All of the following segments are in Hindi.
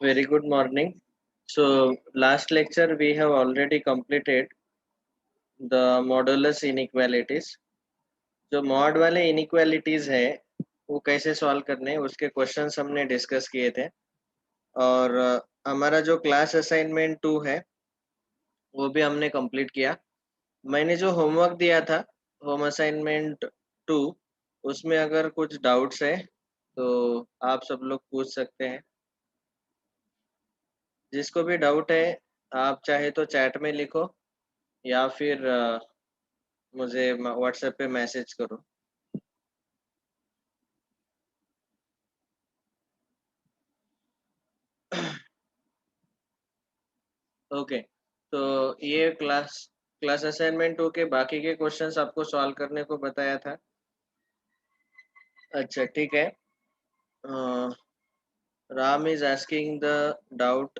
Very good morning. So, last lecture we have already completed the modulus inequalities. जो मॉड वाले inequalities है वो कैसे सॉल्व करने हैं उसके क्वेश्चंस हमने डिस्कस किए थे और हमारा जो क्लास असाइनमेंट 2 है वो भी हमने कंप्लीट किया। मैंने जो होमवर्क दिया था होम असाइनमेंट 2 उसमें अगर कुछ डाउट्स है तो आप सब लोग पूछ सकते हैं। जिसको भी डाउट है आप चाहे तो चैट में लिखो या फिर मुझे व्हाट्सएप पे मैसेज करो। ओके, तो ये क्लास क्लास असाइनमेंट 2 के बाकी के क्वेश्चंस आपको सॉल्व करने को बताया था। अच्छा ठीक है। Ram is asking the doubt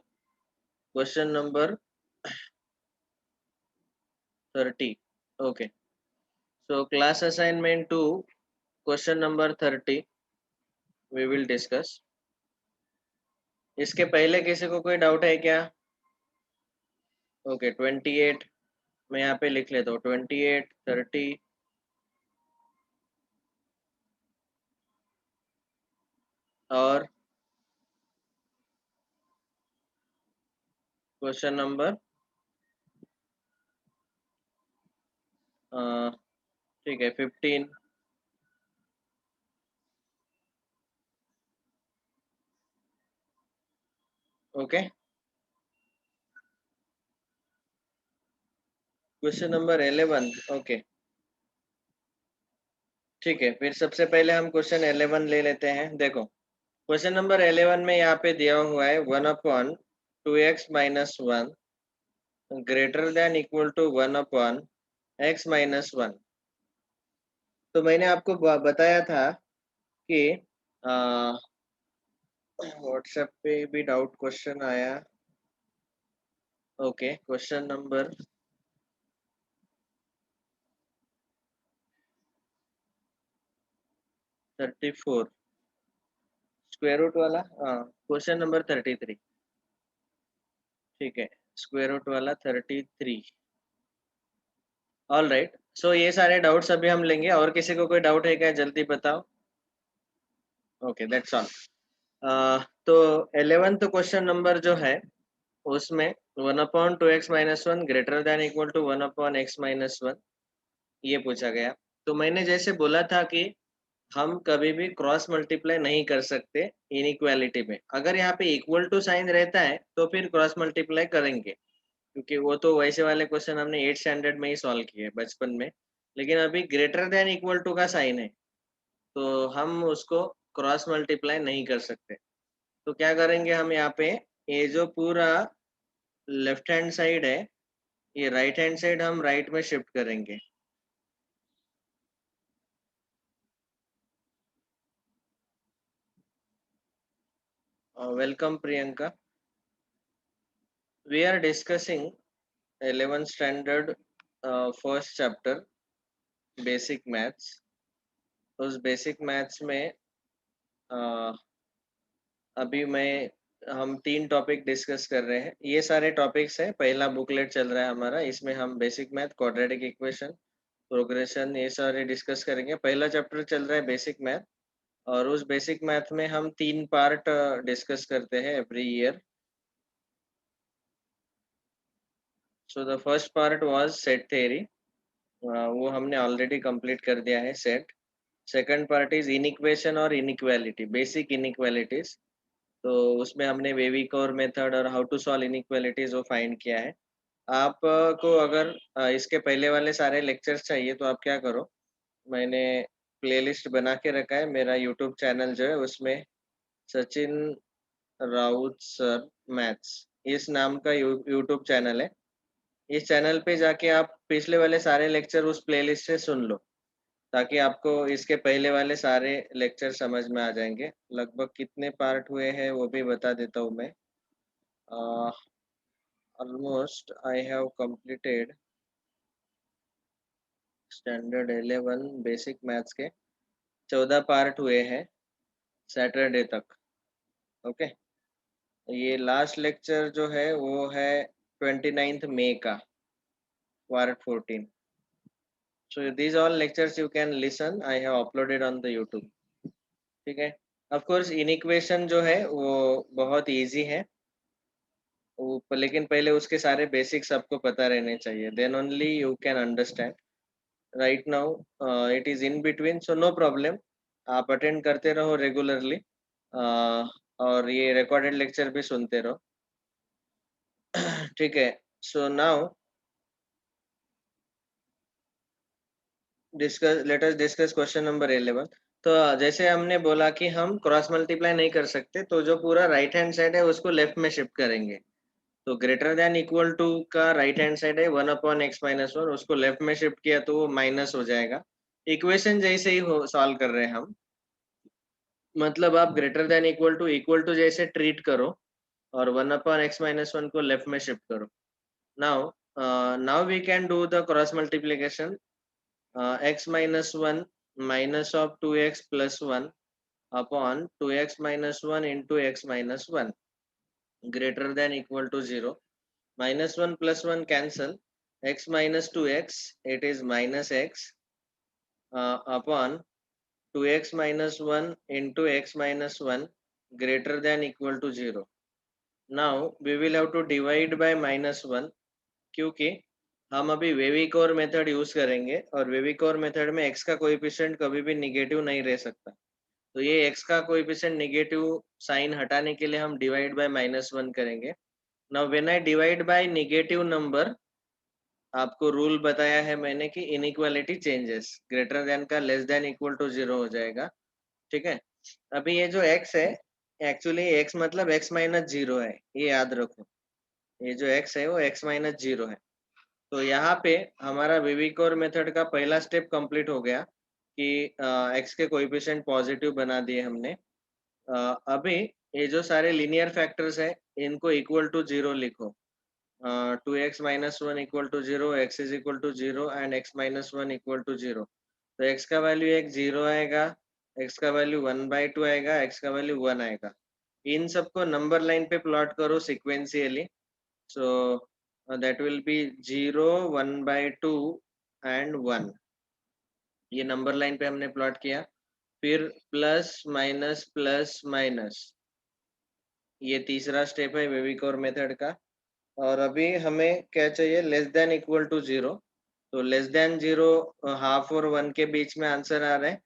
question number 30। Okay, so class assignment 2 question number 30 we will discuss. इसके पहले किसी को कोई डाउट है क्या? ओके 28 मैं यहाँ पे लिख लेता हूँ 28 30 और क्वेश्चन नंबर ठीक है 15। Okay, question number 11। ओके ठीक है, फिर सबसे पहले हम क्वेश्चन 11 ले लेते हैं। देखो क्वेश्चन नंबर 11 में यहाँ पे दिया हुआ है 1/2x - 1 greater than equal to 1/x - 1। तो मैंने आपको बताया था कि व्हाट्सएप पे भी डाउट क्वेश्चन आया। Okay question number 34 square root वाला, हाँ क्वेश्चन नंबर 33। ठीक है, स्क्वायर रूट वाला 33। ऑल राइट, सो ये सारे डाउट्स अभी हम लेंगे। और किसी को कोई डाउट है क्या? जल्दी बताओ। Okay that's all. तो 11th क्वेश्चन नंबर जो है उसमें 1/2x - 1 greater than equal to 1/x - 1 ये पूछा गया। तो मैंने जैसे बोला था कि हम कभी भी क्रॉस मल्टीप्लाई नहीं कर सकते इनइक्वालिटी में। अगर यहाँ पे इक्वल टू साइन रहता है तो फिर क्रॉस मल्टीप्लाई करेंगे, क्योंकि वो तो वैसे वाले क्वेश्चन हमने 8 स्टैंडर्ड में ही सॉल्व किए बचपन में। लेकिन अभी ग्रेटर देन इक्वल टू का साइन है तो हम उसको क्रॉस मल्टीप्लाई नहीं कर सकते। तो क्या करेंगे हम यहाँ पे, ये जो पूरा लेफ्ट हैंड साइड है ये राइट हैंड साइड हम राइट में शिफ्ट करेंगे। Welcome Priyanka. We are discussing 11th standard first chapter basic maths. उस बेसिक मैथ्स में uh, अभी मैं हम 3 टॉपिक डिस्कस कर रहे हैं। ये सारे टॉपिक्स हैं, पहला बुकलेट चल रहा है हमारा, इसमें हम basic math, quadratic equation, progression ये सारे डिस्कस करेंगे। पहला चैप्टर चल रहा है बेसिक मैथ और उस बेसिक मैथ में हम 3 पार्ट डिस्कस करते हैं every year. So the first part was set theory, वो हमने ऑलरेडी कंप्लीट कर दिया है set. Second part is inequation और इनइक्वालिटी, बेसिक इनइक्वालिटीज। तो उसमें हमने वेविकोर मेथड और हाउ टू सॉल्व इनइक्वालिटीज वो फाइंड किया है। आप को अगर इसके पहले वाले सारे लेक्चर्स चाहिए तो आप क्या करो, मैंने प्लेलिस्ट बना के रखा है मेरा यूट्यूब चैनल जो है उसमें, सचिन राउत सर मैथ्स इस नाम का यूट्यूब चैनल है। इस चैनल पे जाके आप पिछले वाले सारे लेक्चर उस प्लेलिस्ट से सुन लो, ताकि आपको इसके पहले वाले सारे लेक्चर समझ में आ जाएंगे। लगभग कितने पार्ट हुए हैं वो भी बता देता हूँ मैं। Almost I have completed standard 11 basic maths के 14 पार्ट हुए हैं सैटरडे तक। ओके ये लास्ट लेक्चर जो है वो है 29th मई का, part 14. So these all lectures you can listen. I have uploaded on the YouTube. ठीक है. Of course इनइक्वेशन जो है वो बहुत इजी है, लेकिन पहले उसके सारे बेसिक्स आपको पता रहने चाहिए. Then only you can understand. Right now it is in between, so no problem. आप अटेंड करते रहो रेगुलरली, और ये रिकॉर्डेड लेक्चर भी सुनते रहो. ठीक है. So now let us discuss question number 11. तो जैसे हमने बोला कि हम क्रॉस मल्टीप्लाई नहीं कर सकते, तो जो पूरा राइट हैंड साइड है उसको लेफ्ट में शिफ्ट करेंगे. तो ग्रेटर देन इक्वल टू का राइट हैंड साइड है 1/x-1, उसको लेफ्ट में शिफ्ट किया तो वो माइनस हो जाएगा. इक्वेशन जैसे ही हो सॉल्व कर रहे हैं हम, मतलब आप ग्रेटर देन इक्वल टू जैसे ट्रीट करो और 1/x-1 को लेफ्ट में शिफ्ट करो. Now now we can do the cross multiplication. x minus 1 minus of 2x plus 1 upon 2x minus 1 into x minus 1 greater than equal to 0. Minus 1 plus 1 cancel. X minus 2x, it is minus x upon 2x minus 1 into x minus 1 greater than equal to 0. Now we will have to divide by minus 1, क्योंकि हम अभी वेविकोर मेथड यूज करेंगे और वेविकोर मेथड में x का कोएफिशिएंट कभी भी निगेटिव नहीं रह सकता. तो ये x का कोएफिशिएंट निगेटिव साइन हटाने के लिए हम डिवाइड बाय -1 करेंगे. Now when I divide by negative number, आपको रूल बताया है मैंने कि इनइक्वालिटी चेंजेस, ग्रेटर देन का लेस देन इक्वल टू 0 हो जाएगा. ठीक है. अभी ये जो x है, एक्चुअली x मतलब x माइनस 0 है, ये याद रखो. ये जो x है वो x माइनस 0 है. तो यहाँ पे हमारा विविकोर मेथड का पहला स्टेप कंप्लीट हो गया कि x के कोएफिशिएंट पॉजिटिव बना दिए हमने. अभी ये जो सारे लीनियर फैक्टर्स है इनको इक्वल टू 0 लिखो. 2x minus 1 equal to 0, x is equal to 0 and x minus 1 equal to 0. तो x का वैल्यू एक 0 आएगा, x का वैल्यू 1/2 आएगा, x का वैल्यू 1 आएगा. इन सबको नंबर लाइन पे प्लॉट करो sequentially. So that will be 0, 1/2 and 1. ये नंबर लाइन पे हमने प्लॉट किया. फिर प्लस माइनस, ये तीसरा स्टेप है वेविकोर मेथड का. और अभी हमें क्या चाहिए, लेस देन इक्वल टू 0. तो लेस देन 0 हाफ और 1 के बीच में आंसर आ रहा है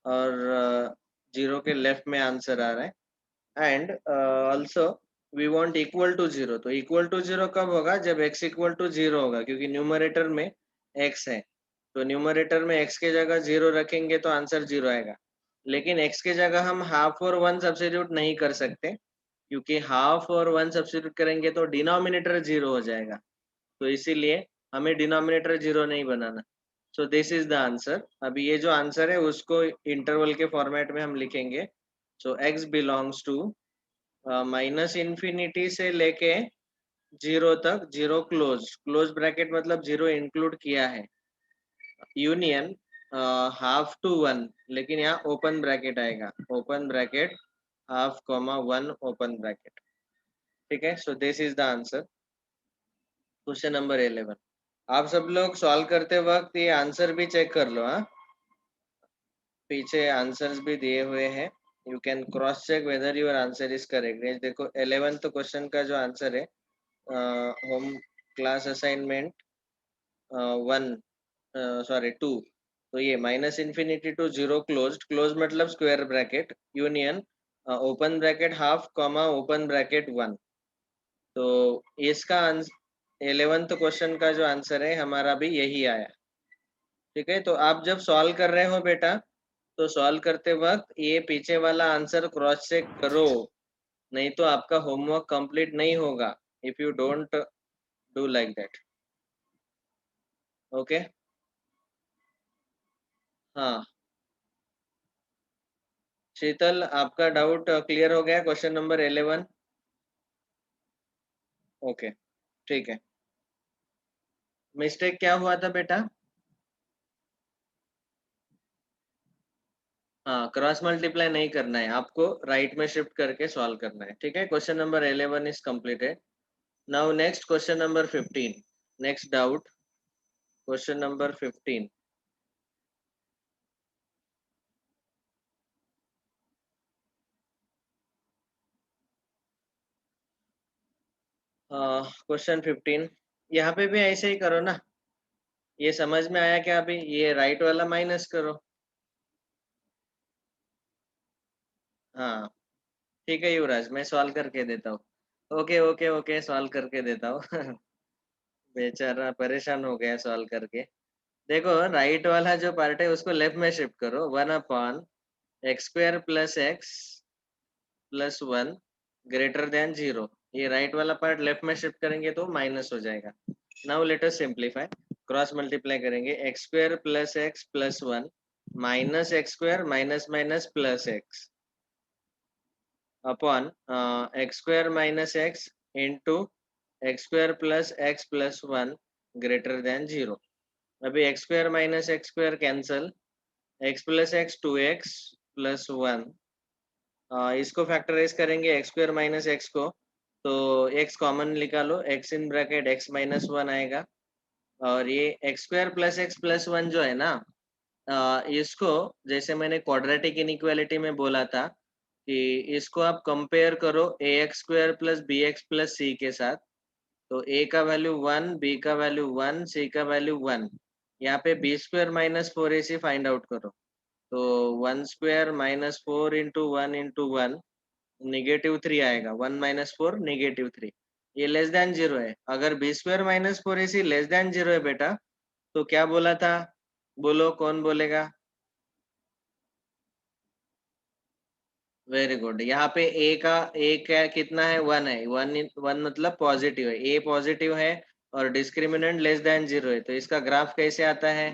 और 0 के लेफ्ट में आंसर आ रहा है. And also we want equal to 0. तो इक्वल टू 0 कब होगा, जब x इक्वल टू 0 होगा, क्योंकि न्यूमरेटर में x है. तो न्यूमरेटर में x के जगह 0 रखेंगे तो आंसर 0 आएगा. लेकिन x के जगह हम हाफ और 1 सब्स्टिट्यूट नहीं कर सकते, क्योंकि हाफ और 1 सब्स्टिट्यूट करेंगे तो डिनोमिनेटर 0 हो जाएगा. तो इसीलिए हमें डिनोमिनेटर 0 नहीं बनाना. So this is the answer. अभी ये जो आंसर है उसको इंटरवल के फॉर्मेट में हम लिखेंगे. So x belongs to minus infinity से लेके 0 तक, 0 क्लोज ब्रैकेट मतलब 0 इंक्लूड किया है, यूनियन हाफ टू 1, लेकिन यहाँ ओपन ब्रैकेट आएगा, open bracket half comma 1 open bracket. ठीक है. सो this is the answer. Question number 11. आप सब लोग सॉल्व करते वक्त ये आंसर भी चेक कर लो. हाँ, पीछे आंसर्स भी दिए हुए हैं. You can cross check whether your answer is correct. देखो 11th क्वेश्चन का जो आंसर है, होम क्लास असाइनमेंट 1, सॉरी 2. तो ये माइनस इन्फिनिटी टू 0 क्लोज मतलब square bracket, union open bracket half comma open bracket 1. तो इसका 11th क्वेश्चन का जो आंसर है हमारा भी यही आया. ठीक है. तो आप जब सॉल्व कर रहे हो बेटा, तो सॉल्व करते वक्त ये पीछे वाला आंसर क्रॉस चेक करो, नहीं तो आपका होमवर्क कंप्लीट नहीं होगा if you don't do like that. Okay. हाँ, शीतल आपका डाउट क्लियर हो गया क्वेश्चन नंबर 11. ओके, ठीक है. मिस्टेक क्या हुआ था बेटा? हाँ, क्रॉस मल्टीप्लाई नहीं करना है, आपको राइट में शिफ्ट करके सॉल्व करना है। ठीक है, question number 11 is completed. Now next question number 15, next doubt, question number 15। Question 15, यहाँ पे भी ऐसे ही करो ना। ये समझ में आया क्या? अभी ये राइट वाला माइनस करो। हाँ, ठीक है युवराज, मैं सॉल्व करके देता हूँ। ओके ओके ओके, सॉल्व करके देता हूँ। बेचारा परेशान हो गया सॉल्व करके। देखो, राइट वाला जो पार्ट है उसको लेफ्ट में शिफ्ट करो। 1/x² + x + 1 greater than 0। ये राइट वाला पार्ट लेफ्ट में शिफ्ट करेंगे तो माइनस हो जाएगा। Now let us simplify. Cross multiply करेंगे, x² + x + 1 minus x² minus minus plus x upon x² - x into x² + x + 1 greater than 0। अभी x² - x² cancel, x + x 2x + 1। इसको फैक्टराइज करेंगे x² - x को, तो x कॉमन निकालो, x इन ब्रैकेट x - 1 आएगा। और ये x² + x + 1 जो है ना, इसको जैसे मैंने क्वाड्रेटिक इनइक्वालिटी में बोला था कि इसको आप कंपेयर करो ax² + bx + c के साथ। तो a का वैल्यू 1, b का वैल्यू 1, c का वैल्यू 1। यहाँ पे b² - 4ac फाइंड आउट करो। तो 1² - 4 इंटू 1 इंटू 1 -3 आएगा। 1 - 4 -3। ये लेस देन 0 है। अगर b² - 4ac लेस देन 0 है बेटा, तो क्या बोला था? बोलो, कौन बोलेगा? Very good. यहाँ पे ए क्या कितना है? 1 है। 1 मतलब पॉजिटिव है, ए पॉजिटिव है और डिस्क्रिमिनेंट लेस देन 0 है, तो इसका ग्राफ कैसे आता है?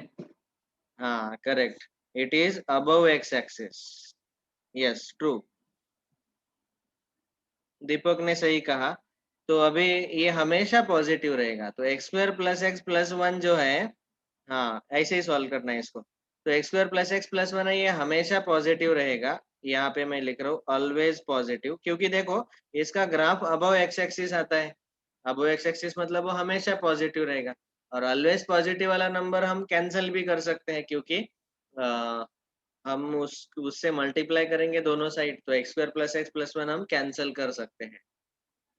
हाँ, correct, it is above X axis. Yes, true, Deepak ने सही कहा। तो अभी ये हमेशा पॉजिटिव रहेगा, तो x² + x + 1 जो है, हाँ ऐसे ही सॉल्व करना है इसको। तो x² + x + 1 है, ये हमेशा पॉजिटिव रहेगा। यहाँ पे मैं लिख रहा हूँ ऑलवेज पॉजिटिव, क्योंकि देखो इसका ग्राफ अबव एक्स एक्सिस आता है। अबव एक्स एक्सिस मतलब वो हमेशा पॉजिटिव रहेगा। और ऑलवेज पॉजिटिव वाला नंबर हम कैंसिल भी कर सकते हैं, क्योंकि हम उससे मल्टीप्लाई करेंगे दोनों साइड, तो x² + x + 1 हम कैंसिल कर सकते हैं,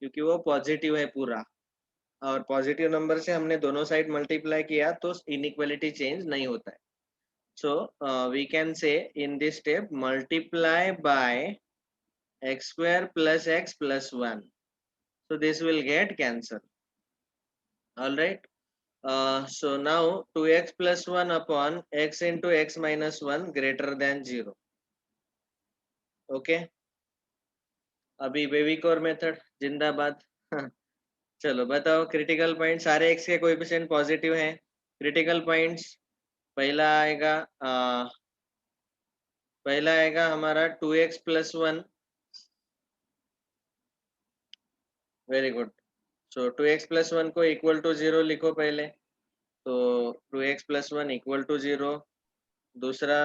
क्योंकि वो पॉजिटिव है पूरा। और पॉजिटिव नंबर से हमने दोनों साइड मल्टीप्लाई किया तो इनइक्वालिटी चेंज नहीं होता है। सो we can say in this step multiply by x² + x + 1, so this will get cancel. All right, so now 2x + 1 upon x into x - 1 greater than 0. Okay, अभी बेबीकोर मेथड जिंदाबाद। चलो बताओ, क्रिटिकल पॉइंट, सारे x के कोएफिशिएंट पॉजिटिव हैं। क्रिटिकल पॉइंट्स, पहला आएगा हमारा 2x + 1। Very good. सो 2x + 1 को इक्वल टू 0 लिखो पहले। तो 2x + 1 इक्वल टू 0। दूसरा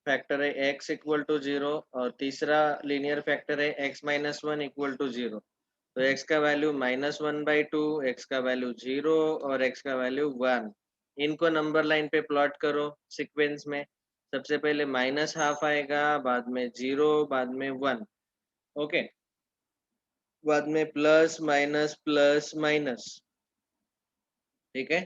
फैक्टर है x इक्वल टू 0, और तीसरा लीनियर फैक्टर है x - 1 इक्वल टू 0। तो x का वैल्यू -1/2, x का वैल्यू 0 और x का वैल्यू 1। इनको नंबर लाइन पे प्लॉट करो सीक्वेंस में। सबसे पहले -½ आएगा, बाद में 0, बाद में 1। ओके, बाद में प्लस माइनस प्लस माइनस। ठीक है,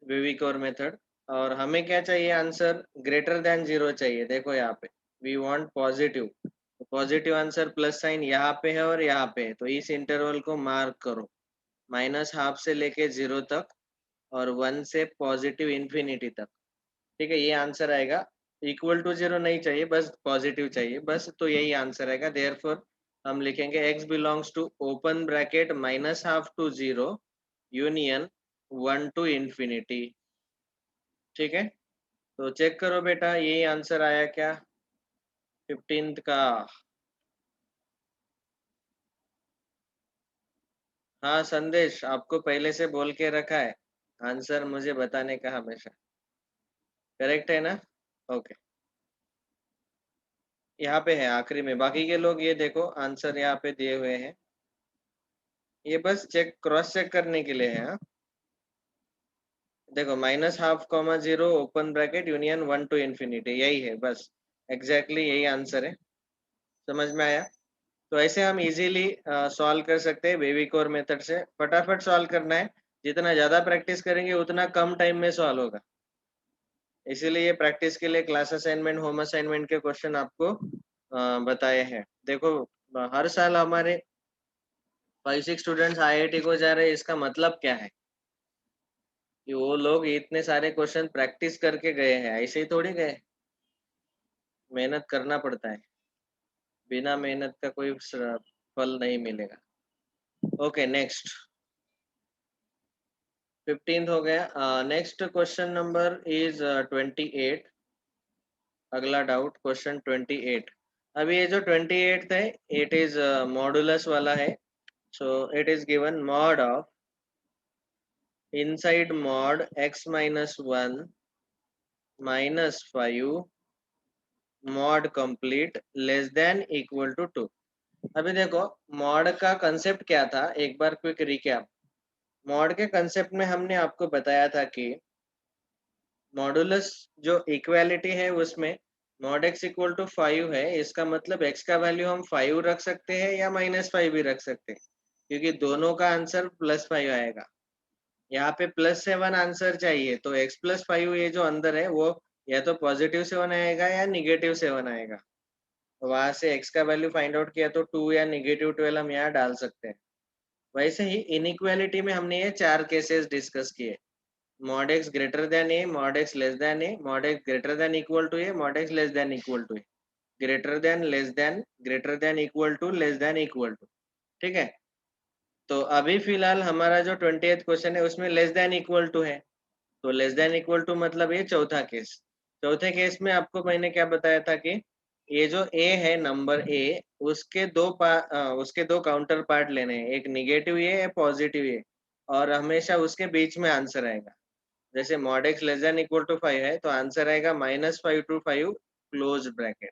विविक और मेथड। और हमें क्या चाहिए? आंसर ग्रेटर देन 0 चाहिए। देखो यहाँ पे we want positive, positive answer plus sign यहाँ पे है और यहाँ पे है, तो इस इंटरवल को मार्क करो, -½ से लेके 0 तक और 1 से पॉजिटिव इन्फिनिटी तक। ठीक है, ये आंसर आएगा। इक्वल टू 0 नहीं चाहिए, बस पॉजिटिव चाहिए, बस, तो यही आंसर आएगा। देयरफॉर हम लिखेंगे x belongs to open bracket -½ to 0 union 1 to infinity. ठीक है, तो चेक करो बेटा, यही आंसर आया क्या 15th का? हाँ संदेश, आपको पहले से बोल के रखा है आंसर मुझे बताने का हमेशा। करेक्ट है ना? ओके। यहाँ पे है आखिरी में, बाकी के लोग ये देखो आंसर यहाँ पे दिए हुए हैं, ये बस चेक क्रॉस चेक करने के लिए है। हाँ? देखो -12, open bracket union 1 to infinity, यही है बस, एग्जैक्टली यही आंसर है। समझ में आया? तो ऐसे हम इजीली सॉल्व कर सकते हैं बेबी कोर मेथड से, फटाफट सॉल्व करना है, जितना ज्यादा प्रैक्टिस करेंगे उतना कम टाइम में सॉल्व होगा। इसीलिए प्रैक्टिस के लिए क्लास असाइनमेंट, होम असाइनमेंट के क्वेश्चन आपको बताए हैं। देखो हर साल हमारे 5-6 स्टूडेंट्स आईआईटी को जा रहे हैं, इसका मतलब क्या है कि वो लोग इतने सारे क्वेश्चन प्रैक्टिस करके गए हैं, ऐसे ही थोड़ी गए, मेहनत करना पड़ता है, बिना मेहनत का कोई फल नहीं मिलेगा। ओके नेक्स्ट, 15th हो गया। Next question number is 28। अगला डाउट क्वेश्चन 28। अभी ये जो 28 है, इट इज मॉडुलस वाला है। So it is given mod of inside mod x minus 1 minus 5 mod complete less than equal to 2। अभी देखो मॉड का कंसेप्ट क्या था, एक बार क्विक रिकैप। मॉड के कंसेप्ट में हमने आपको बताया था कि मॉडुलस जो इक्वालिटी है उसमें मॉड x इक्वल टू 5 है, इसका मतलब x का वैल्यू हम 5 रख सकते हैं या -5 भी रख सकते हैं, क्योंकि दोनों का आंसर +5 आएगा। यहाँ पे +7 आंसर चाहिए, तो x+5 ये जो अंदर है वो या तो +7 आएगा या -7 आएगा। तो वहां से x का वैल्यू फाइंड आउट किया तो 2 या -12 हम यहाँ डाल सकते हैं। वैसे ही इनइक्वालिटी में हमने ये 4 केसेस डिस्कस किए, mod x greater than a, mod x less than a, mod x greater than equal to a, mod x less than equal to a, greater than, less than, greater than equal to, less than equal to। ठीक है, तो अभी फिलहाल हमारा जो 20th क्वेश्चन है उसमें लेस देन इक्वल टू है, तो लेस देन इक्वल टू मतलब ये चौथा केस। चौथे केस में आपको मैंने क्या बताया था कि ये जो a है, नंबर a, उसके दो काउंटर पार्ट लेने हैं, एक निगेटिव ए, पॉजिटिव ए, और हमेशा उसके बीच में आंसर आएगा। जैसे mod x less than equal to 5 है, तो आंसर आएगा -5 to 5 close bracket.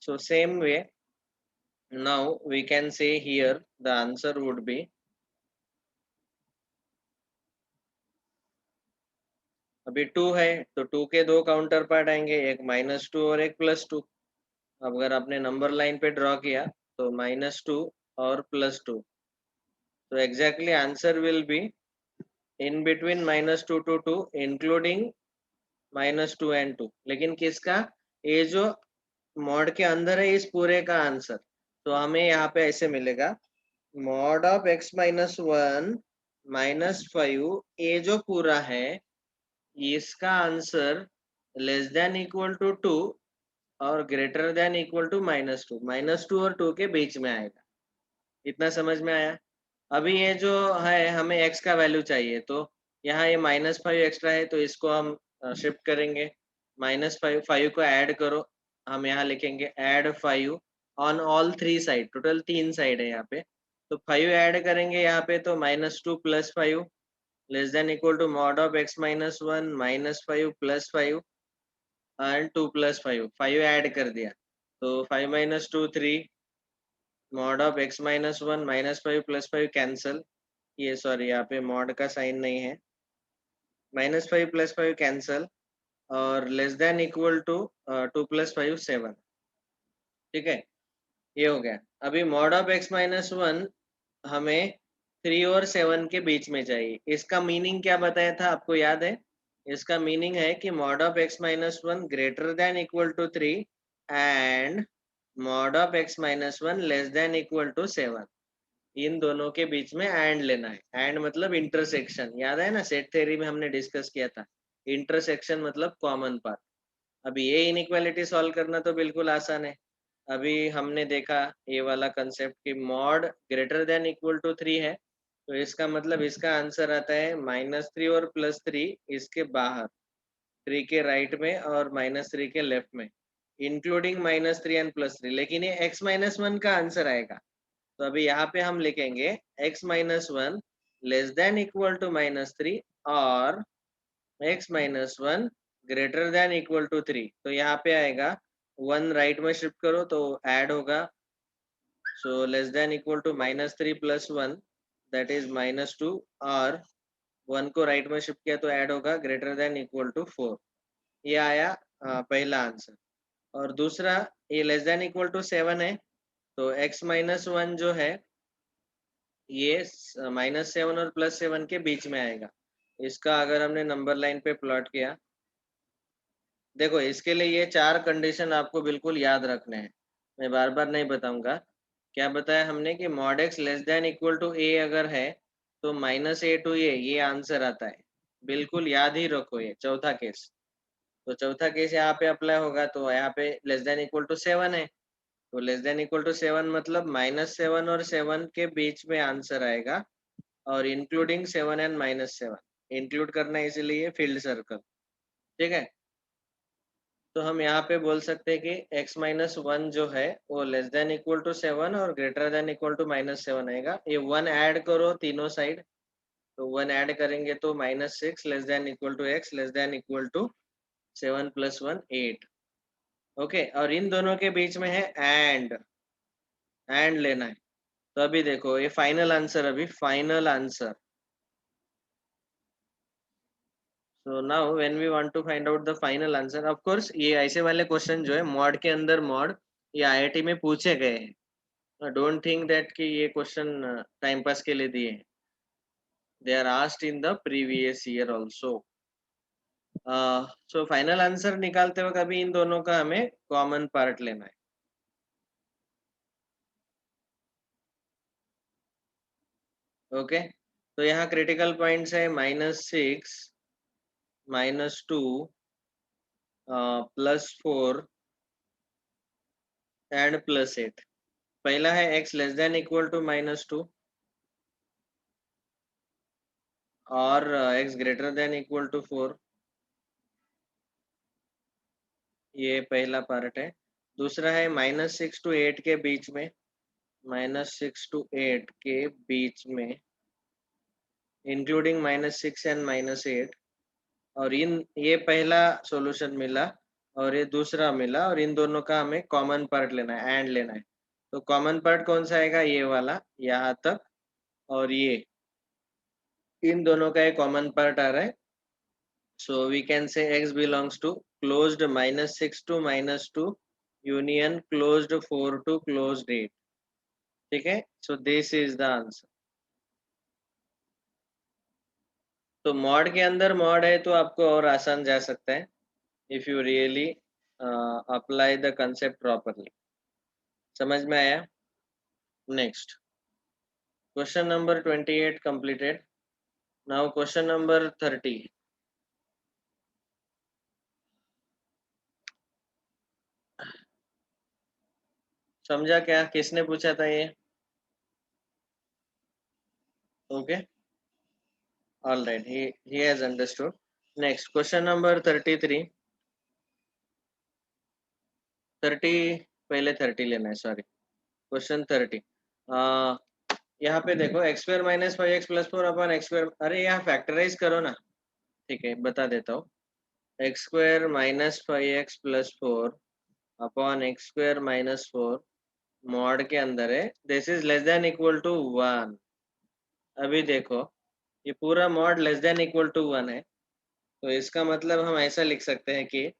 So same way now we can say here the answer would be, अभी 2 है तो 2 के दो काउंटर पार्ट आएंगे, एक -2 और एक +2। अब अगर आपने नंबर लाइन पे ड्रॉ किया तो -2 और +2, तो exactly answer will be in between -2 to 2 including -2 and 2। लेकिन किसका, ये जो मॉड के अंदर है इस पूरे का आंसर, तो हमें यहाँ पे ऐसे मिलेगा मॉड ऑफ x-1 -5, ये जो पूरा है इसका answer less than equal to 2 और ग्रेटर देन इक्वल टू -2, -2 और 2 के बीच में आएगा। इतना समझ में आया? अभी ये जो है हमें x का वैल्यू चाहिए, तो यहाँ ये -5 एक्स्ट्रा है तो इसको हम शिफ्ट करेंगे, -5 को ऐड करो, हम यहाँ लिखेंगे add 5 on all 3 side, total 3 side है यहाँ पे, तो 5 ऐड करेंगे यहाँ पे, तो -2 + 5 less than equal to mod of x-1 -5 + 5 and 2 + 5, 5 add कर दिया तो 5 - 2 3, मॉड ऑफ x-1 -5 + 5 कैंसल, ये सॉरी यहाँ पे मॉड का साइन नहीं है, -5 + 5 कैंसल, और लेस देन इक्वल टू 2 + 5 7। ठीक है, ये हो गया। अभी मॉड ऑफ x-1 हमें 3 और 7 के बीच में चाहिए। इसका मीनिंग क्या बताया था आपको याद है? इसका मीनिंग है कि mod of x-1 greater than equal to 3 and mod of x-1 less than equal to 7, इन दोनों के बीच में एंड लेना है। एंड मतलब इंटरसेक्शन, याद है ना, सेट थ्योरी में हमने डिस्कस किया था, इंटरसेक्शन मतलब कॉमन पाथ। अभी ये इनइक्वालिटी सॉल्व करना तो बिल्कुल आसान है। अभी हमने देखा ये वाला कंसेप्ट कि mod greater than equal to 3 है, तो इसका मतलब इसका आंसर आता है -3 और +3 इसके बाहर, 3 के राइट में और -3 के लेफ्ट में, इंक्लूडिंग -3 एंड +3, लेकिन ये x-1 का आंसर आएगा। तो अभी यहाँ पे हम लिखेंगे x-1 less than equal to -3 और x-1 greater than equal to 3, तो यहाँ पे आएगा 1 राइट में शिफ्ट करो तो ऐड होगा, so less than equal to -3 + 1 that is -2, और 1 को राइट में शिफ्ट किया तो ऐड होगा ग्रेटर देन इक्वल टू 4। ये आया पहला आंसर। और दूसरा, ये लेस देन इक्वल टू 7 है, तो x-1 जो है ये -7 और +7 के बीच में आएगा। इसका अगर हमने नंबर लाइन पे प्लॉट किया, देखो इसके लिए ये 4 कंडीशन आपको बिल्कुल याद रखने हैं, मैं बार बार नहीं बताऊंगा। क्या बताया हमने कि mod x less than equal to a अगर है तो -a to a ये आंसर आता है, बिल्कुल याद ही रखो, ये चौथा केस। तो चौथा केस यहाँ पे अप्लाई होगा, तो यहाँ पे लेस देन इक्वल टू 7 है, तो लेस देन इक्वल टू 7 मतलब -7 और 7 के बीच में आंसर आएगा, और इंक्लूडिंग 7 एंड -7 इंक्लूड करना है, इसीलिए फील्ड सर्कल। ठीक है, तो हम यहाँ पे बोल सकते हैं कि x-1 जो है वो लेस देन इक्वल टू 7 और ग्रेटर देन इक्वल टू -7 आएगा। ये 1 ऐड करो तीनों साइड, तो 1 ऐड करेंगे तो -6 less than equal to x less than equal to 7 + 1 8। Okay, और इन दोनों के बीच में है एंड लेना है। तो अभी देखो ये फाइनल आंसर, अभी final answer. So now when we want to find out the final answer, of course ये ऐसे वाले क्वेश्चन जो है मॉड के अंदर मॉड, ये आईआईटी में पूछे गए हैं। डोंट थिंक दैट कि ये क्वेश्चन टाइम पास के लिए दिए हैं, they are asked in the previous year also. सो फाइनल आंसर निकालते वक्त अभी इन दोनों का हमें कॉमन पार्ट लेना है। ओके, तो यहाँ क्रिटिकल पॉइंट्स है -6, -2, +4 एंड +8। पहला है x less than equal to -2 और x greater than equal to 4, ये पहला पार्ट है। दूसरा है -6 to 8 के बीच में, -6 to 8 के बीच में इंक्लूडिंग -6 एंड -8, और इन ये पहला सॉल्यूशन मिला और ये दूसरा मिला, और इन दोनों का हमें कॉमन पार्ट लेना है, एंड लेना है। तो कॉमन पार्ट कौन सा आएगा, ये वाला यहाँ तक, और ये इन दोनों का एक कॉमन पार्ट आ रहा है। So we can say x belongs to closed -6 to -2 union closed 4 to closed 8। ठीक है, so this is the answer। तो मॉड के अंदर मॉड है तो आपको और आसान जा सकता है, if you really apply the concept properly। समझ में आया? Next, question number 28 completed। Now question number 30। समझा क्या, किसने पूछा था ये? Okay, all right, he has understood। Next question number 33। 30, पहले 30 लेना है, सॉरी। क्वेश्चन 30, यहाँ पे देखो x² - 5x + 4 अपन x², अरे यहाँ फैक्टराइज करो ना। ठीक है, बता देता हूँ। x² - 5x + 4 upon x² - 4 mod के अंदर है, this is less than equal to 1। अभी देखो ये पूरा mod less than equal to 1 है, तो इसका मतलब हम ऐसा लिख सकते हैं कि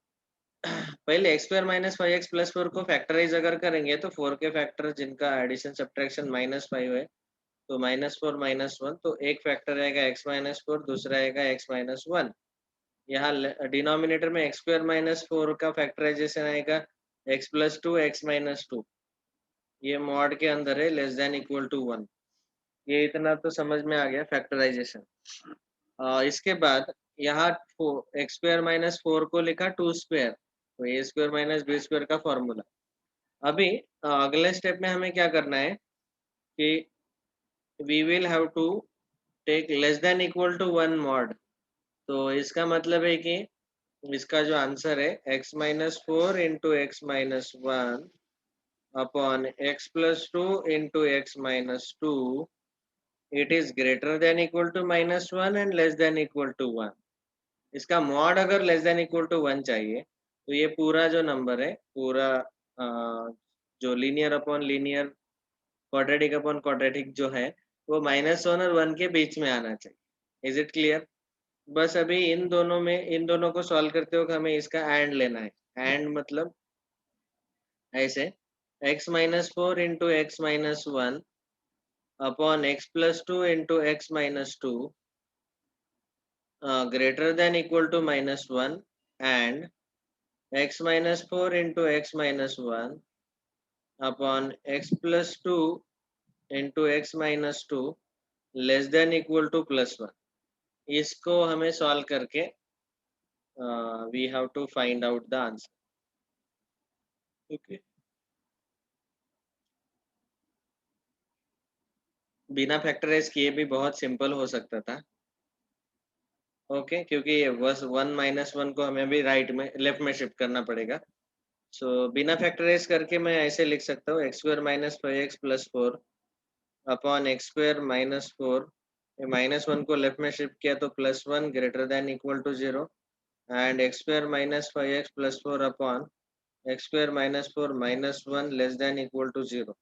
पहले x² - 5x + 4 को फैक्टराइज अगर करेंगे तो 4 के फैक्टर जिनका एडिशन सब्ट्रैक्शन -5 है, तो -4 -1, तो एक फैक्टर आएगा x - 4, दूसरा आएगा x - 1। यहाँ डिनोमिनेटर में x² - 4 का फैक्टराइजेशन आएगा x + 2 x - 2। ये मॉड के अंदर है लेस देन इक्वल टू 1। ये इतना तो समझ में आ गया फैक्टराइजेशन। इसके बाद यहाँ x² - 4 को लिखा 2², तो a² - b² का फॉर्मूला। अभी अगले स्टेप में हमें क्या करना है कि we will have to take less than equal to 1 mod. तो इसका मतलब है कि इसका जो आंसर है x - 4 into x - 1 upon x + 2 into x - 2, it is greater than equal to -1 and less than equal to 1। इसका मॉड अगर लेस देन इक्वल टू 1 चाहिए तो ये पूरा जो नंबर है पूरा जो linear upon linear quadratic upon quadratic जो है वो -1 और 1 के बीच में आना चाहिए। Is it clear? बस अभी इन दोनों को सॉल्व करते वक्त हमें इसका एंड लेना है। एंड मतलब ऐसे x-4 into x-1 upon x+2 into x-2 greater than equal to -1 and x-4 into x-1 upon x+2 into x-2 less than equal to +1। इसको हमें सॉल्व करके we have to find out the answer। okay। बिना फैक्टराइज किए भी बहुत सिंपल हो सकता था। ओके क्योंकि ये बस 1 - 1 को हमें भी राइट में लेफ्ट में शिफ्ट करना पड़ेगा। सो बिना फैक्टराइज करके मैं ऐसे लिख सकता हूँ x² - 5x + 4 अपॉन x² - 4 -1 को लेफ्ट में शिफ्ट किया तो +1 greater than equal to 0 and x² - 5x + 4 upon x² - 4 -1 less than equal to 0।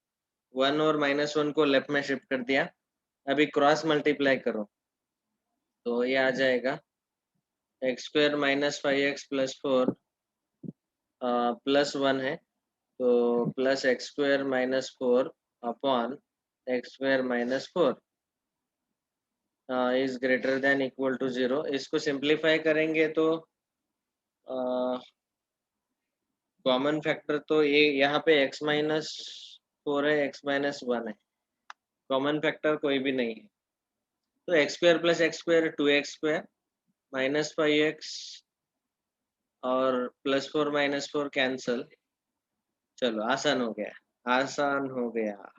1 और -1 को लेफ्ट में शिफ्ट कर दिया। अभी क्रॉस मल्टीप्लाई करो तो ये आ जाएगा x² - 5x + 4 +1 है तो plus x² - 4 upon x² - 4 is greater than equal to 0। इसको सिंप्लीफाई करेंगे तो कॉमन फैक्टर तो ये यहाँ पे x-4 है, x-1 है, कॉमन फैक्टर कोई भी नहीं है। तो x² + x² 2x² -5x और +4 - 4 कैंसल। चलो आसान हो गया, आसान हो गया।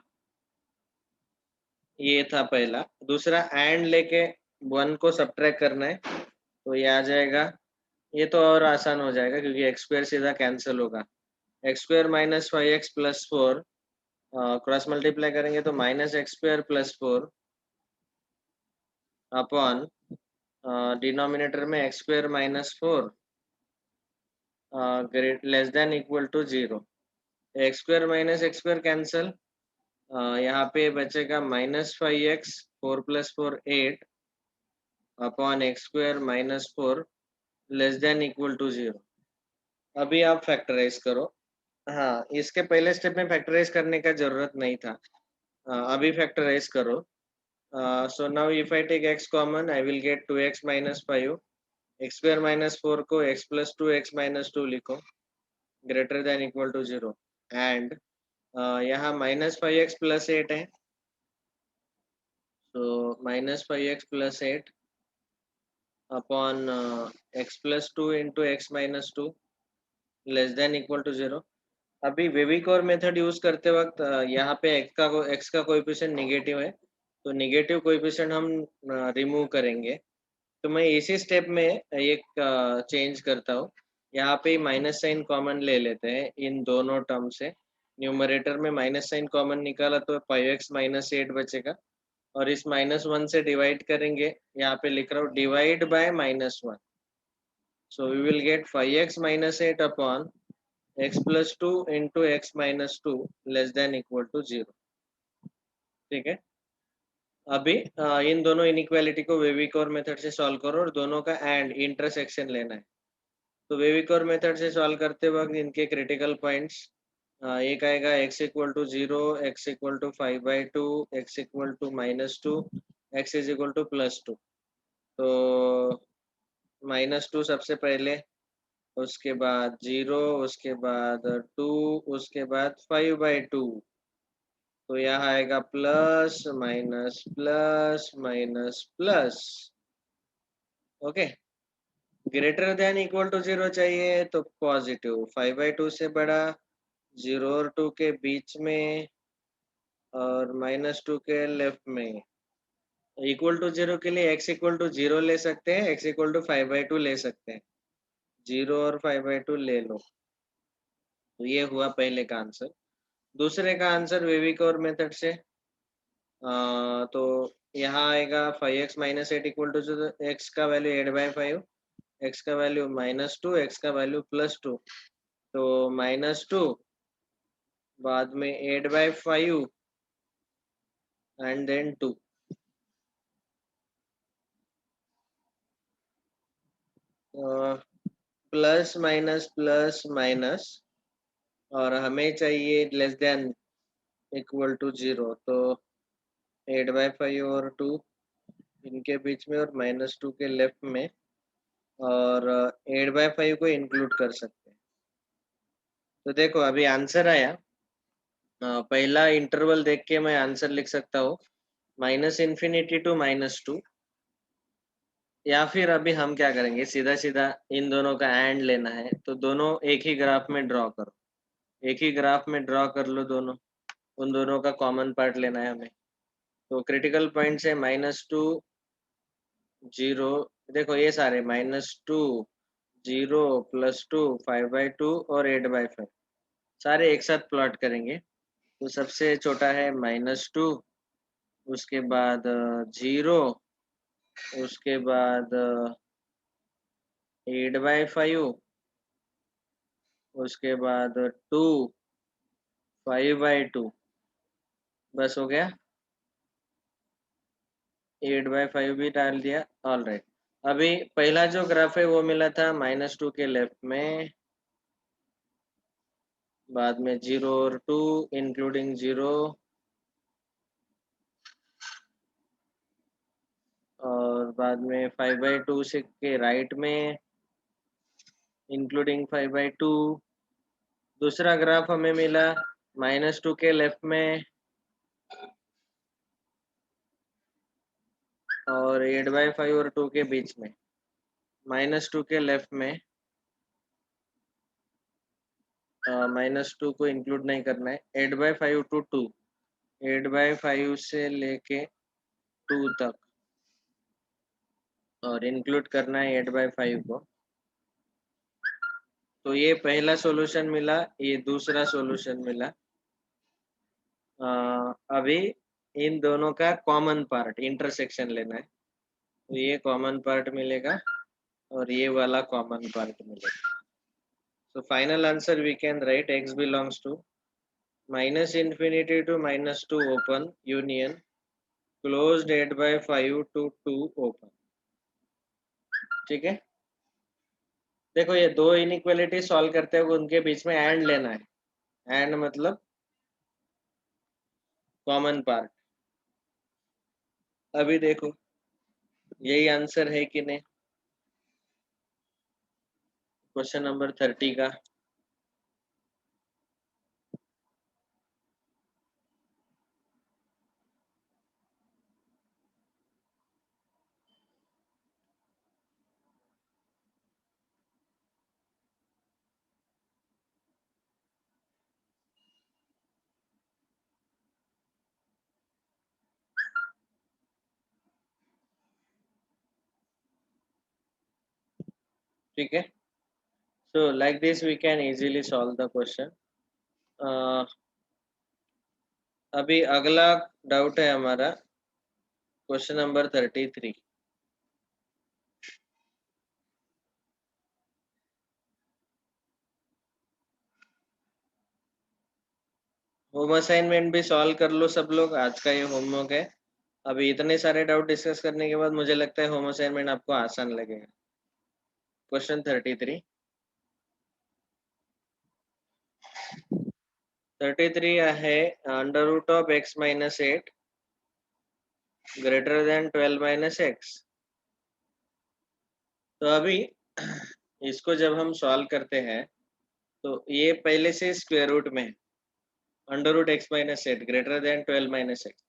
ये था पहला। दूसरा एंड लेके 1 को सब्ट्रैक्ट करना है तो ये आ जाएगा। ये तो और आसान हो जाएगा क्योंकि x² सीधा कैंसिल होगा। x² - 5x + 4 क्रॉस मल्टीप्लाई करेंगे तो -x² + 4 अपॉन डिनोमिनेटर में x² - 4 great less than equal to 0। x² - x² cancel. यहाँ पे बचेगा -5x 4 + 4 8 upon x² - 4 less than equal to 0। अभी आप फैक्टराइज करो। हाँ, इसके पहले स्टेप में फैक्टराइज करने का जरूरत नहीं था। अभी फैक्टराइज करो। So now if I take x common, I will get 2x - 5 x² - 4 को x + 2 x - 2 लिखो greater than equal to 0 and यहाँ -5x + 8 है तो -5x + 8 upon x + 2 into x - 2 less than equal to 0। अभी वेविकोर मेथड यूज करते वक्त यहाँ पे x का कोएफिशिएंट नेगेटिव है तो नेगेटिव कोएफिशिएंट हम रिमूव करेंगे। तो मैं इसी स्टेप में एक चेंज करता हूँ। यहाँ पे माइनस साइन कॉमन ले लेते हैं इन दोनों टर्म से। न्यूमरेटर में माइनस साइन कॉमन निकाला तो 5x - 8 बचेगा और इस -1 से डिवाइड करेंगे। यहाँ पे लिख रहा हूँ divide by -1। So we will get 5x - 8 upon x + 2 into x - 2 less than equal to 0। ठीक है। अभी इन दोनों इनइक्वालिटी को वेविकोर मेथड से सॉल्व करो और दोनों का एंड इंटरसेक्शन लेना है। तो वेविकोर मेथड से सॉल्व करते वक्त इनके क्रिटिकल पॉइंट्स एक आएगा x = 0 x = 5/2 x = -2 x = +2। तो -2 सबसे पहले, उसके बाद 0, उसके बाद 2, उसके बाद 5/2। तो यहाँ आएगा plus minus plus minus plus. Okay, greater than equal to 0 चाहिए तो पॉजिटिव 5/2 से बड़ा, 0 और 2 के बीच में और -2 के लेफ्ट में। इक्वल टू 0 के लिए x = 0 ले सकते हैं, x = 5/2 ले सकते हैं। 0 और 5/2 ले लो। तो ये हुआ पहले का आंसर। दूसरे का आंसर वेविकोर मेथड से तो यहाँ आएगा 5x - 8 = x का वैल्यू 8/5 x का वैल्यू -2, x का वैल्यू +2, तो -2 बाद में 8/5 एंड देन 2। प्लस माइनस और हमें चाहिए लेस देन इक्वल टू 0, तो 8/5 और 2 इनके बीच में और -2 के लेफ्ट में, और 8/5 को इंक्लूड कर सकते हैं। तो देखो अभी आंसर आया। पहला इंटरवल देख के मैं आंसर लिख सकता हूँ -∞ टू -2, या फिर अभी हम क्या करेंगे, सीधा सीधा इन दोनों का एंड लेना है, तो दोनों एक ही ग्राफ में ड्रॉ करो, एक ही ग्राफ में ड्रॉ कर लो दोनों, उन दोनों का कॉमन पार्ट लेना है हमें। तो क्रिटिकल पॉइंट है -2 0, देखो ये सारे -2 0 +2 5/2 और 8/5 सारे एक साथ प्लॉट करेंगे। तो सबसे छोटा है -2, उसके बाद 0, उसके बाद 8/5, उसके बाद 2 5/2, बस हो गया। 8/5 भी डाल दिया। All right. अभी पहला जो ग्राफ है वो मिला था -2 के लेफ्ट में, बाद में 0 और 2 इंक्लूडिंग 0, और बाद में 5/2 से के राइट में इंक्लूडिंग 5/2। दूसरा ग्राफ हमें मिला -2 के लेफ्ट में और 8/5 और 2 के बीच में। -2 के लेफ्ट में -2 को इंक्लूड नहीं करना है, 8/5 टू 2, 8/5 से लेके 2 तक, और इंक्लूड करना है 8/5 को। तो ये पहला सॉल्यूशन मिला, ये दूसरा सॉल्यूशन मिला। अभी इन दोनों का कॉमन पार्ट इंटरसेक्शन लेना है, तो ये कॉमन पार्ट मिलेगा और ये वाला कॉमन पार्ट मिलेगा। So final answer we can write x belongs to -∞ to -2 open union closed 8/5 to 2 open। ठीक है, देखो ये दो इनइक्वालिटी सॉल्व करते हुए उनके बीच में एंड लेना है, एंड मतलब कॉमन पार्ट। अभी देखो यही आंसर है कि नहीं, क्वेश्चन नंबर 30 का। ठीक है, so like this we can easily solve the question। अभी अगला डाउट है हमारा क्वेश्चन नंबर 33। होम असाइनमेंट भी सॉल्व कर लो सब लोग, आज का ये होमवर्क है। अभी इतने सारे डाउट डिस्कस करने के बाद मुझे लगता है होम असाइनमेंट आपको आसान लगेगा। क्वेश्चन 33। 33 है √(x−8) ग्रेटर देन 12 - x। तो अभी इसको जब हम सॉल्व करते हैं तो ये पहले से स्क्वायर रूट में है, √(x−8) ग्रेटर देन 12 - x।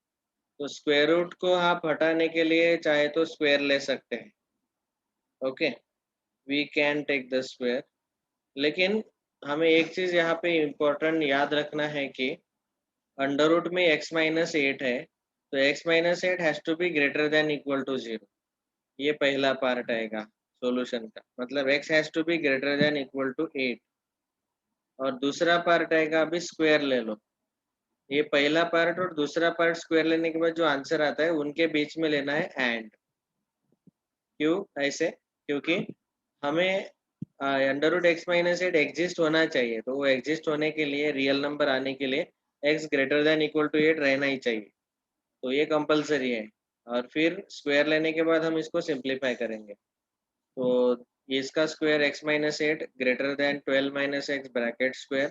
तो स्क्वायर रूट को आप हटाने के लिए चाहे तो स्क्वायर ले सकते हैं। Okay, we can take the square. लेकिन हमें एक चीज यहाँ पे इम्पोर्टेंट याद रखना है कि अंडर रूट में x-8 है, तो x-8 has to be greater than equal to 0। ये पहला पार्ट आएगा सॉल्यूशन का, मतलब x has to be greater than equal to 8। और दूसरा पार्ट आएगा, अभी स्क्वायर ले लो। ये पहला पार्ट और दूसरा पार्ट स्क्वायर लेने के बाद जो आंसर आता है उनके बीच में लेना है एंड। क्यों ऐसे? क्योंकि हमें under root x minus eight exist होना चाहिए, तो वो एग्जिस्ट होने के लिए, रियल नंबर आने के लिए x greater than equal to eight रहना ही चाहिए, तो ये कंपलसरी है। और फिर स्क्वायर लेने के बाद हम इसको सिंप्लीफाई करेंगे, तो इसका square x minus eight greater than 12 minus x bracket square,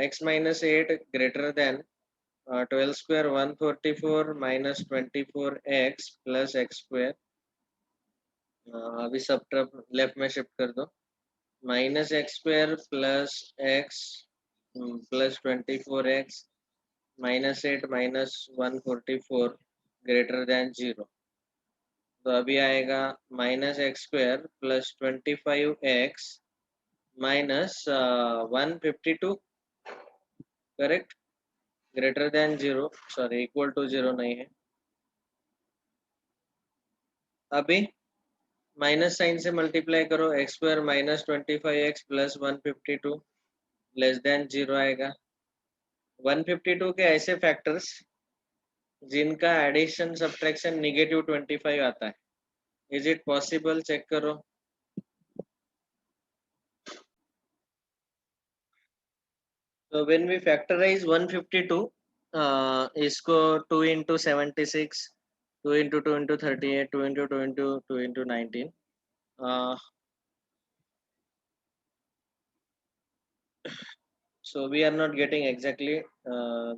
x minus eight greater than 12 square 144 minus 24 x plus x square. अभी सब तरफ लेफ्ट में शिफ्ट कर दो, minus x square plus x plus 24 x minus eight minus 144 greater than 0। तो अभी आएगा minus x square plus 25 x minus 152, correct, greater than 0, sorry equal to 0 नहीं है। अभी माइनस साइन से मल्टीप्लाई करो, x square minus 25 x plus 152 less than 0 आएगा। 152 के ऐसे फैक्टर्स जिनका एडिशन सब्ट्रैक्शन नेगेटिव 25 आता है, इज इट पॉसिबल, चेक करो। तो व्हेन वी फैक्टराइज 152, इसको 2 into 76, 2 into 2 into 38, 2 into 2 into 2 into 19, so we are not getting exactly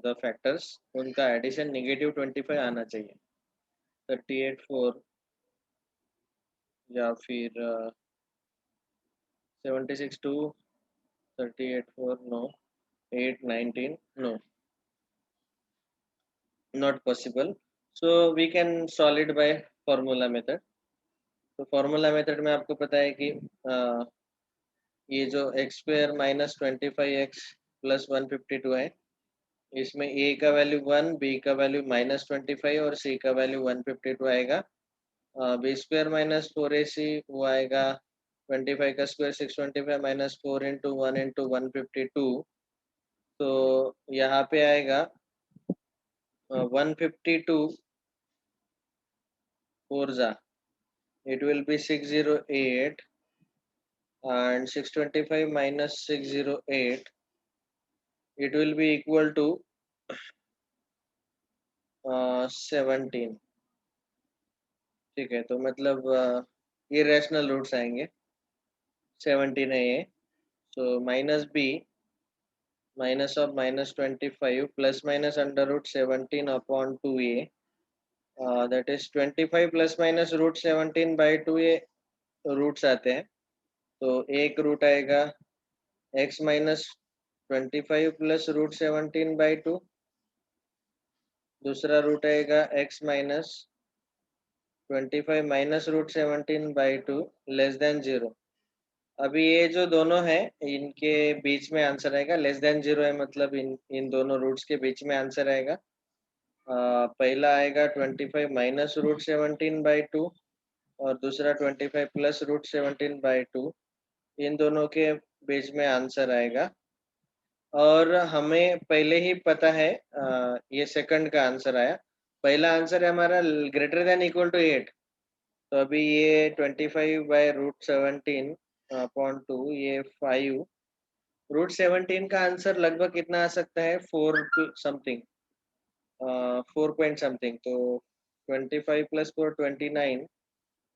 the factors, उनका एडिशन नेगेटिव 25 आना चाहिए। 38 4 या फिर 76 2, 38 4 no, 8 19 no, not possible, so we can solve it by formula method। तो फॉर्मूला मेथड में आपको पता है कि ये जो x square minus 25 x plus 152 है, इसमें ए का वैल्यू 1, बी का वैल्यू माइनस 25 और सी का वैल्यू 152 आएगा। बी स्क्वायर माइनस 4ac वो आएगा 25 का स्क्वायर 625 माइनस 4 इंटू 1 इंटू 152, तो यहाँ पे आएगा 152 4 जा, it will be 608 and 625 minus 608, it will be equal to 17। ठीक है, तो मतलब इरेशनल रूट्स आएंगे, 17 है ये, so minus b minus of minus 25 plus minus under root 17 upon 2a, that is 25 plus minus root 17 by 2 ये रूट्स आते हैं, तो एक रूट आएगा x minus 25 plus root 17 by 2, दूसरा रूट आएगा x minus 25 minus root 17 by 2 less than 0। अभी ये जो दोनों है इनके बीच में आंसर आएगा, लेस देन 0 है मतलब इन दोनों रूट्स के बीच में आंसर आएगा। पहला आएगा 25 माइनस रूट 17 बाई 2 और दूसरा 25 प्लस रूट 17 बाई 2, इन दोनों के बीच में आंसर आएगा। और हमें पहले ही पता है ये सेकंड का आंसर आया, पहला आंसर है हमारा ग्रेटर देन इक्वल टू 8, तो अभी ये 25 बाई रूट 17 अपॉन 2, ये 5, रूट 17 का आंसर लगभग कितना आ सकता है, 4 समथिंग, 4 पॉइंट समथिंग, तो 25 प्लस 4 29,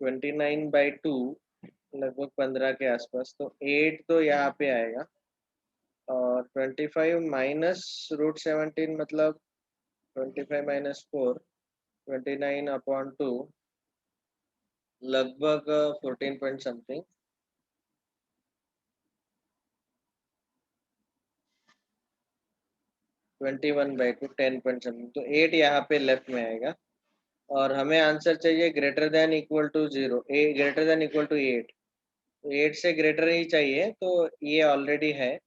29 बाई 2 लगभग 15 के आसपास, तो 8 तो यहाँ पे आएगा। और 25 माइनस रूट 17 मतलब 25 माइनस 4, 29 अपॉन 2 लगभग 14 point something, 21 by 2 10 point something, तो 8 यहाँ पे लेफ्ट में आएगा। और हमें आंसर चाहिए greater than equal to 0, a greater than equal to 8, 8 से ग्रेटर ही चाहिए, तो ये ऑलरेडी है,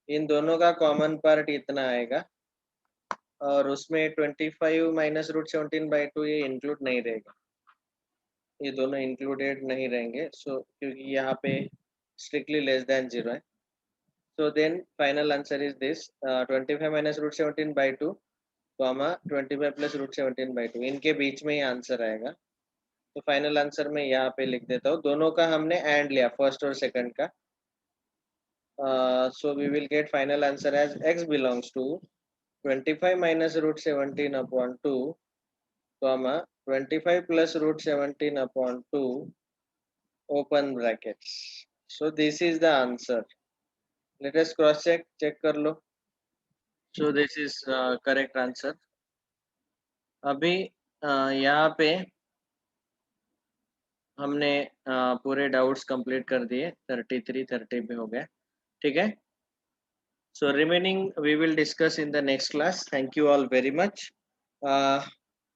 इन दोनों का कॉमन पार्ट इतना आएगा, और उसमें 25 माइनस रूट 17 बाई 2 ये इंक्लूड नहीं रहेगा, ये दोनों इंक्लूडेड नहीं रहेंगे, सो क्योंकि यहाँ पे स्ट्रिक्टली लेस देन 0 है। So then final answer is this, 25 minus root 17 by 2 comma 25 plus root 17 by 2, इनके बीच में ही आंसर आएगा। तो फाइनल आंसर मैं यहाँ पे लिख देता हूँ, दोनों का हमने एंड लिया, फर्स्ट और सेकंड का. So we will get final answer as x belongs to 25 minus root 17 upon 2, comma 25 plus root 17 upon 2, open brackets. So this is the answer. Let us cross check कर लो. So this is correct answer. अभी यहाँ पे हमने पूरे डाउट्स कंप्लीट कर दिए, 33 30 पे हो गया. ठीक है. So remaining we will discuss in the next class. Thank you all very much.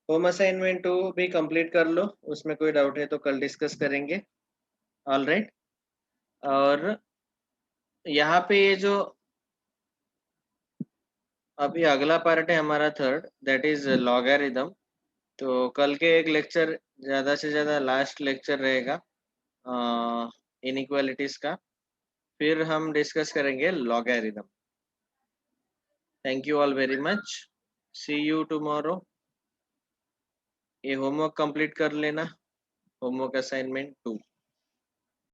Home assignment 2 भी कंप्लीट कर लो, उसमें कोई डाउट है तो कल डिस्कस करेंगे. All right. और यहाँ पे ये जो अभी अगला पार्ट है हमारा थर्ड, दैट इज लॉगरिथम. तो कल के एक लेक्चर ज़्यादा से ज़्यादा लास्ट लेक्चर रहेगा इनइक्वालिटीज का, फिर हम डिस्कस करेंगे logarithm. Thank you all very much. See you tomorrow. ये होमवर्क कंप्लीट कर लेना, होमवर्क असाइनमेंट 2.